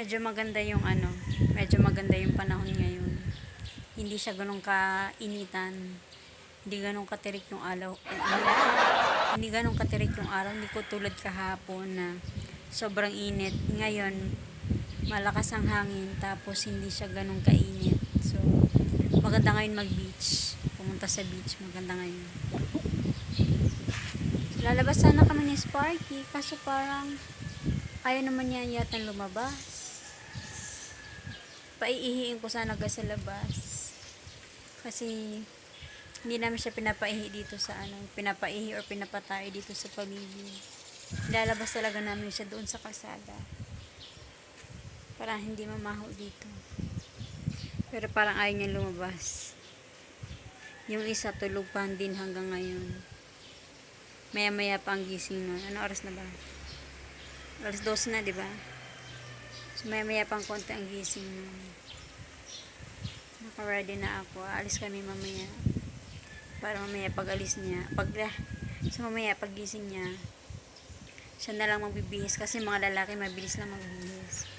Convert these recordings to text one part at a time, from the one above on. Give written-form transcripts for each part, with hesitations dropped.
medyo maganda yung ano, medyo maganda yung panahon ngayon. Hindi siya ganun kainitan. Hindi ganun katirik yung araw. Hindi ganun katirik yung araw. Hindi ko tulad kahapon na sobrang init. Ngayon, malakas ang hangin tapos hindi siya ganun kainit. So, maganda ngayon mag-beach. Pumunta sa beach, maganda ngayon. So, lalabas sana kami ni Sparky kaso parang ayaw naman niya yata lumabas. Paiihiin ko sana sa labas. Kasi hindi namin siya pinapaihi dito sa ano, pinapaihi or pinapatay dito sa paligid. Lalabas talaga namin siya doon sa kalsada. Para hindi mamaho dito. Pero parang ayaw niya lumabas. Yung isa tulog pa din hanggang ngayon. Maya-maya pa ang gising nun. Ano oras na ba? Alas 12 na, di ba? So, maya-maya pang konti ang gising nun. Naka-ready na ako. Alis kami mamaya. Para mamaya pag-alis niya. Mamaya pag-gising niya, siya na lang magbibihis. Kasi mga lalaki, mabilis lang magbihis.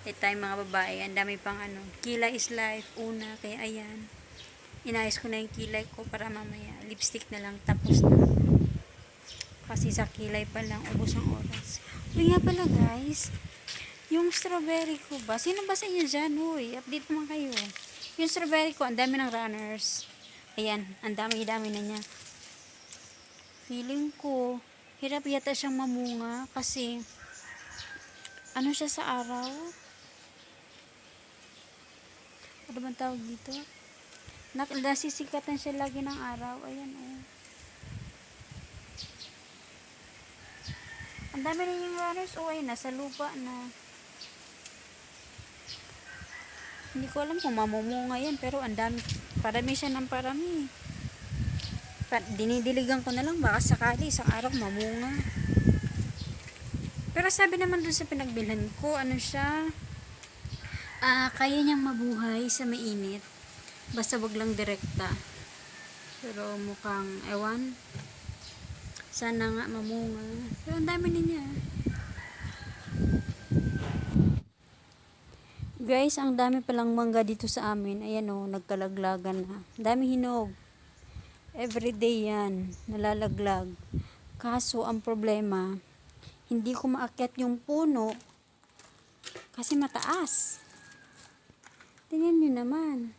Eh tayo mga babae, ang dami pang ano. Kilay is life. Una, kaya ayan. Inayos ko na yung kilay ko para mamaya. Lipstick na lang, tapos na. Kasi sa kilay pa lang, ubos ang oras. Uy nga pala guys, yung strawberry ko ba? Sino ba sa inyo dyan? Uy, update naman kayo. Yung strawberry ko, ang dami ng runners. Ayan, ang dami-dami na niya. Feeling ko, hirap yata siyang mamunga kasi ano siya sa araw? Ano bang tawag dito? Nasisikatan siya lagi ng araw. Ayan, oh. Ang dami rin yung runners. Oh, ayun, nasa lupa na. Hindi ko alam kung mamumunga yan, pero ang dami. Parami siya ng parami. Dinidiligan ko na lang, baka sakali isang araw mamunga. Pero sabi naman dun sa pinagbilhan ko, ano siya, kaya niyang mabuhay sa mainit. Basta wag lang direkta. Pero mukhang, ewan, sana nga mamunga. Pero ang dami niya. Guys, ang dami palang mangga dito sa amin. Ayan o, nagkalaglagan na. Dami hinog. Everyday yan, nalalaglag. Kaso, ang problema, hindi ko maakyat yung puno kasi mataas. Tingnan nyo naman.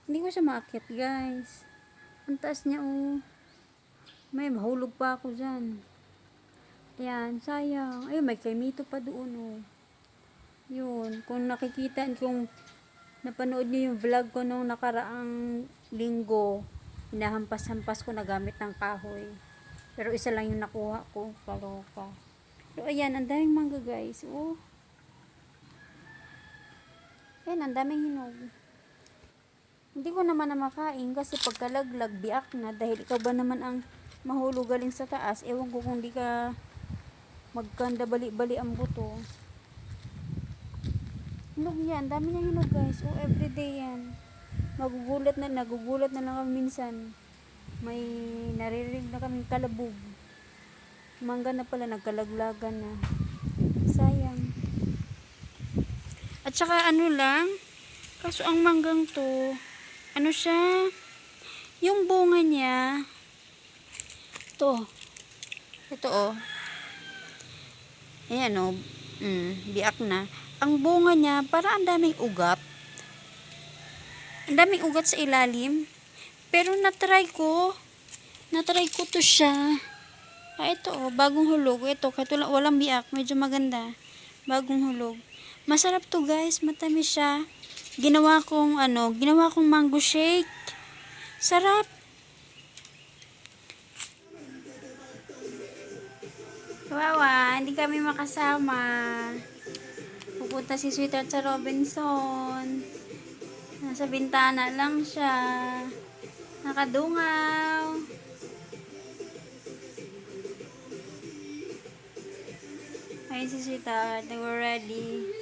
Hindi ko siya maakyat, guys. Ang taas niya, oh. May mahulog pa ako dyan. Ayan, sayang. Ayun, may kaimito pa doon, oh. Yun, kung nakikita, kung napanood nyo yung vlog ko nung nakaraang linggo, hinahampas-hampas ko na gamit ng kahoy. Pero isa lang yung nakuha ko. Kaloka. Pero ayan, ang daming mangga, guys. Oh. Ayan, ang daming hinog. Hindi ko naman na makain kasi pagkalaglag, biak na. Dahil ikaw ba naman ang mahulog galing sa taas. Ewan ko kung di ka magkanda bali-bali ang buto. Hinog yan. Dami niya hinog, guys. Oh, everyday yan. Nagugulat na lang kami minsan. May naririnig na kaming kalabog. Mangga na pala, nagkalaglagan na. Sayang. At saka ano lang, kaso ang manggang to, ano siya, yung bunga niya, ito oh, ayan oh, biak na. Ang bunga niya, para ang daming ugat. Ang daming ugat sa ilalim. Pero natry ko to siya. Ito oh, bagong hulog. Ito, katulad, walang biak. Medyo maganda. Bagong hulog. Masarap to, guys. Matamis siya. Ginawa kong mango shake. Sarap. Kawawa, hindi kami makasama. Pupunta si Sweetheart sa Robinson. Nasa bintana lang siya. Nakadungaw. Ayun si Sweetheart. We're ready.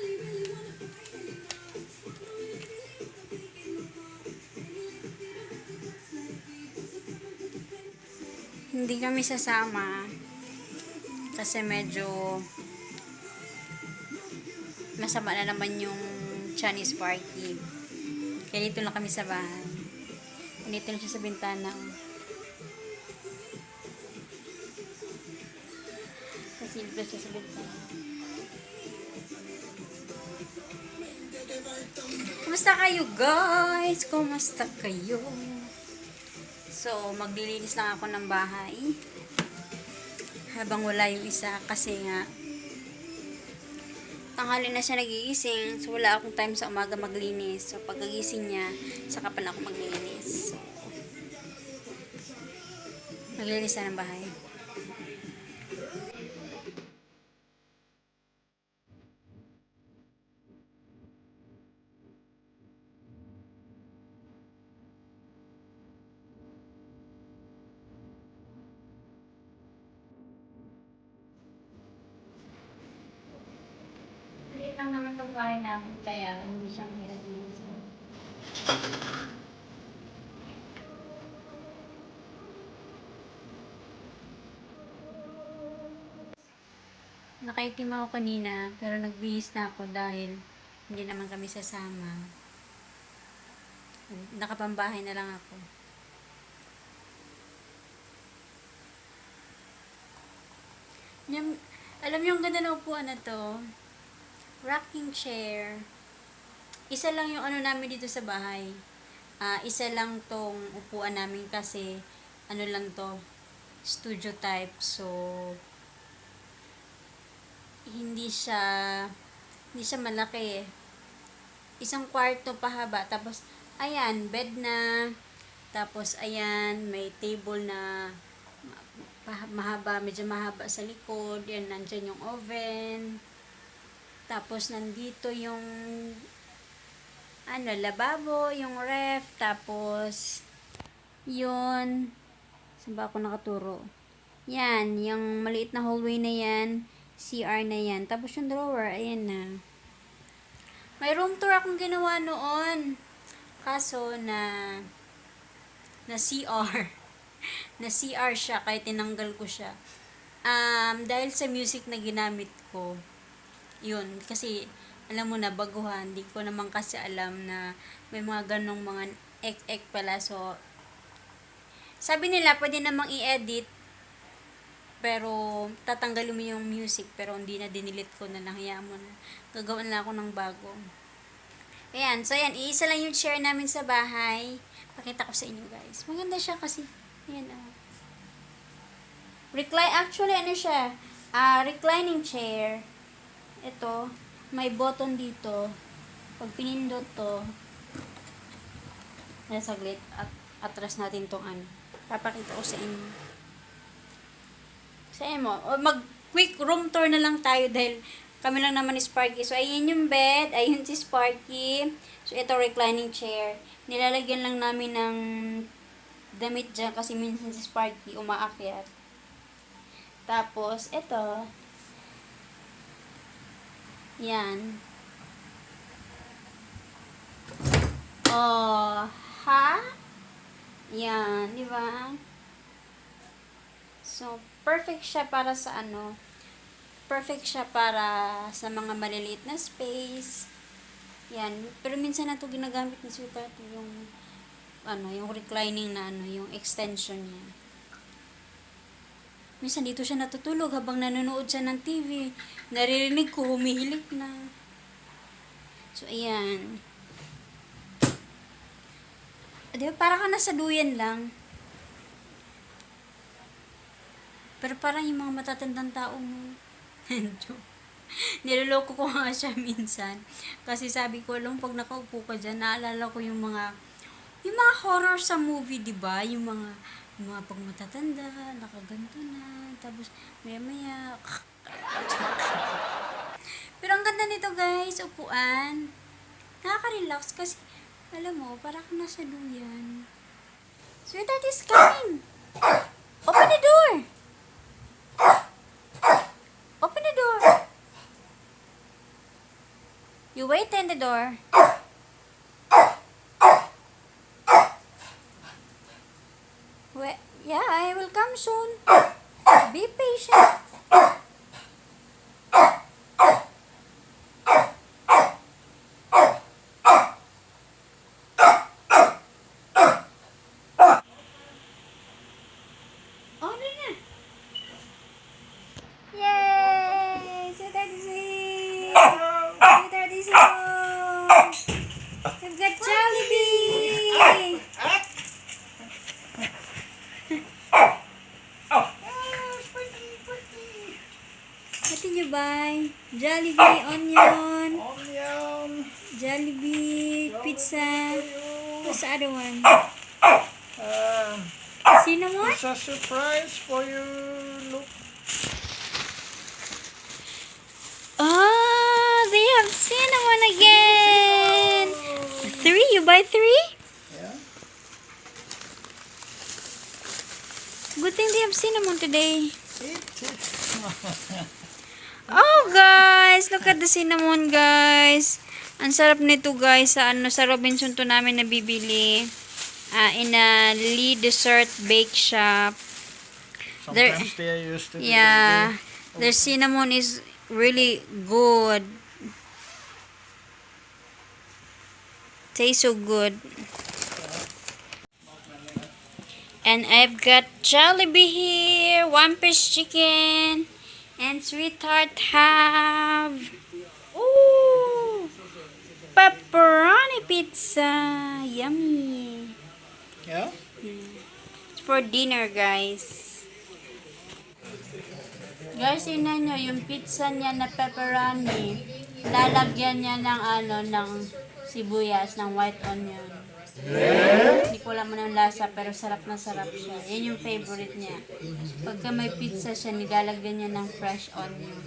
Hindi kami sasama. Kasi medyo masama na naman yung Chinese party. Kaya dito lang kami sa bahay. Dito na siya sa bintana. Pasilip siya sa bintana. Kumusta kayo guys? Kumusta kayo? So, maglilinis lang ako ng bahay. Habang wala yung isa kasi nga tanghali na siya nagigising. So, wala akong time sa umaga maglinis. So, pagkagising niya, saka pa na ako maglinis. So, maglinis na ng bahay. Hindi lang naman itong bahay namin, kaya hindi siyang hirap linis. Nakaitim ako kanina, pero nagbihis na ako dahil hindi naman kami sasama. Nakapambahay na lang ako. Alam niyo yung ganda ng upuan na to? Rocking chair. Isa lang yung ano namin dito sa bahay. Isa lang tong upuan namin kasi ano lang to, studio type. So, hindi siya malaki. Isang kwarto pahaba. Tapos, ayan, bed na. Tapos, ayan, may table na mahaba, medyo mahaba sa likod. Yan, nandyan yung oven. Tapos, nandito yung lababo, yung ref. Tapos, yun. Saan ba ako nakaturo? Yan, yung maliit na hallway na yan. CR na yan. Tapos yung drawer, ayan na. May room tour akong ginawa noon. Kaso na CR. na CR siya, kaya tinanggal ko siya. Dahil sa music na ginamit ko, yun, kasi, alam mo na, baguhan, di ko naman kasi alam na may mga ganong mga ek-ek pala. So, sabi nila, pwede namang i-edit, pero tatanggalin mo yung music, pero hindi na, dinilit ko na lang, hayaan mo na. Gagawin lang ako ng bago. Ayan, so ayan, iisa lang yung chair namin sa bahay. Pakita ko sa inyo guys. Maganda siya kasi, ayan actually ano siya, reclining chair. Ito, may button dito. Pag pinindot to, saglit, atras natin tong ano. Papakita ko sa inyo. Mag-quick room tour na lang tayo dahil kami lang naman ni Sparky. So, ayun yung bed. Ayun si Sparky. So, ito reclining chair. Nilalagyan lang namin ng damit dyan kasi minsan si Sparky umaakyat. Tapos, ito. Yan. Oh, ha? Yan, di ba? So, perfect siya para sa perfect siya para sa mga maliliit na space. Yan. Pero minsan na ito ginagamit ni Sweetheart yung yung reclining na yung extension niya. Minsan dito siya natutulog habang nanonood siya ng TV. Naririnig ko, humihilik na. So, ayan. Di ba, para ka nasa duyan lang. Pero parang yung mga matatandang tao mo. Niloloko ko nga siya minsan. Kasi sabi ko, alam, pag nakaupo ka dyan, naalala ko yung mga horror sa movie, diba? Yung mga pag matatanda, nakaganto na, tapos maya-maya. Pero ang ganda nito guys, upuan. Nakaka-relax kasi, alam mo, parang nasa duyan. Sweetheart is coming! Open the door! Open the door. You wait in the door. Yeah, I will come soon. Be patient. buy? Jollibee, onion, Onion. Jollibee, pizza. For you. What's the other one? Uh, Cinnamon? it's a surprise for you. Look. Oh, they have cinnamon again. 3? You buy 3? Yeah. Good thing they have cinnamon today. Eat it. Oh, guys. Look at the cinnamon, guys. Ang sarap nito, guys. Sa Robinson to namin nabibili. In a Lee Dessert Bake Shop. Sometimes they are used to be Yeah. ready. Their cinnamon is really good. Tastes so good. And I've got Jollibee here. 1-piece chicken. And Sweetheart have... Ooh! Pepperoni pizza. Yummy. Yeah. It's for dinner, guys. Guys, tingnan nyo, yung pizza niya na pepperoni, lalagyan niya ng sibuyas, ng white onion. Hindi ko alam mo ng lasa, pero sarap na sarap siya. Yan yung favorite niya. Pagka may pizza siya, nilalagyan niya ng fresh onion.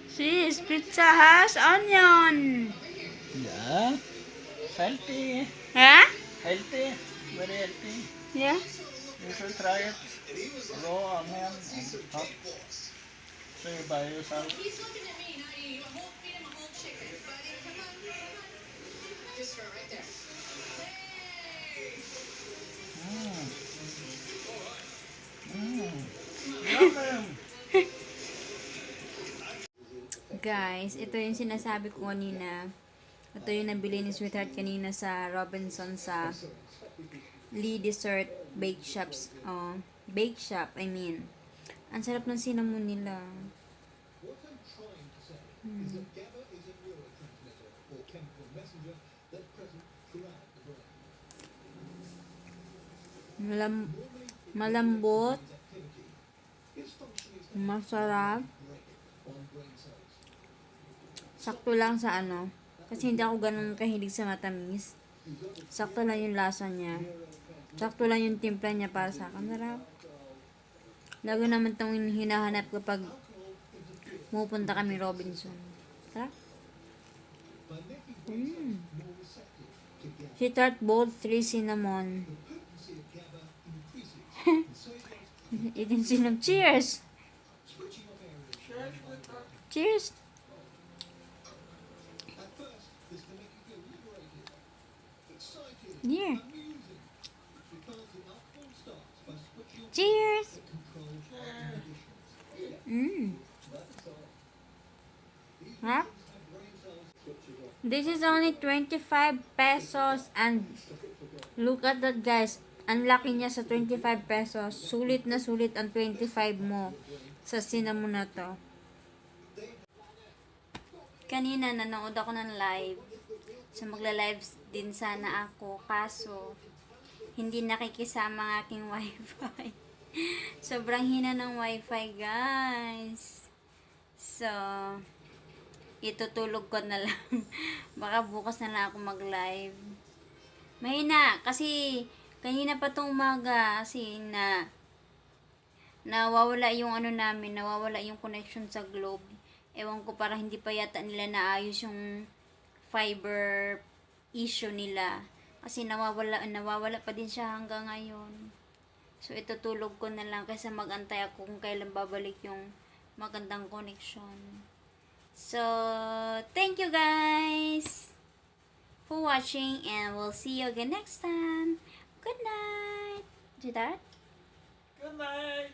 Sis, pizza has onion. Yeah. Healthy. Ha? Healthy. Very healthy. Yeah? You should try it. Raw onion and hot. So you buy yourself. Mm. Mm. Yummy. Guys, ito yung sinasabi ko kanina. Ito yung nabili ni Sweetheart kanina sa Robinson sa Lee Dessert Bake Shops. Oh, Bake Shop, I mean. Ang sarap ng cinnamon nila. Malambot. Masarap. Sakto lang sa kasi hindi ako ganun kahilig sa matamis. Sakto lang yung lasa niya. Sakto lang yung timpla niya para sa akin. Sarap. Lagi naman itong hinahanap kapag pupunta kami Robinson. Sarap. Sweetheart bowl 3 cinnamon. Eating cinnamon. Cheers! Cheers! Yeah. Cheers! Huh? This is only 25 pesos and look at that, guys. Ang laki niya sa 25 pesos. Sulit na sulit ang 25 mo sa cinnamon na to. Kanina nanood ako ng live. So magla-live din sana ako. Kaso hindi nakikisama ang aking wifi. Sobrang hina ng wifi, guys. So itutulog ko na lang. Baka bukas na lang ako mag-live. Mahina kasi kanina pa tong umaga kasi nawawala yung namin, nawawala yung connection sa Globe. Ewan ko, parang hindi pa yata nila naayos yung fiber issue nila. Kasi nawawala pa din siya hanggang ngayon. So itutulog ko na lang kasi magantay ako kung kailan babalik yung magandang connection. So, thank you guys for watching and we'll see you again next time. Good night. Do that? Good night.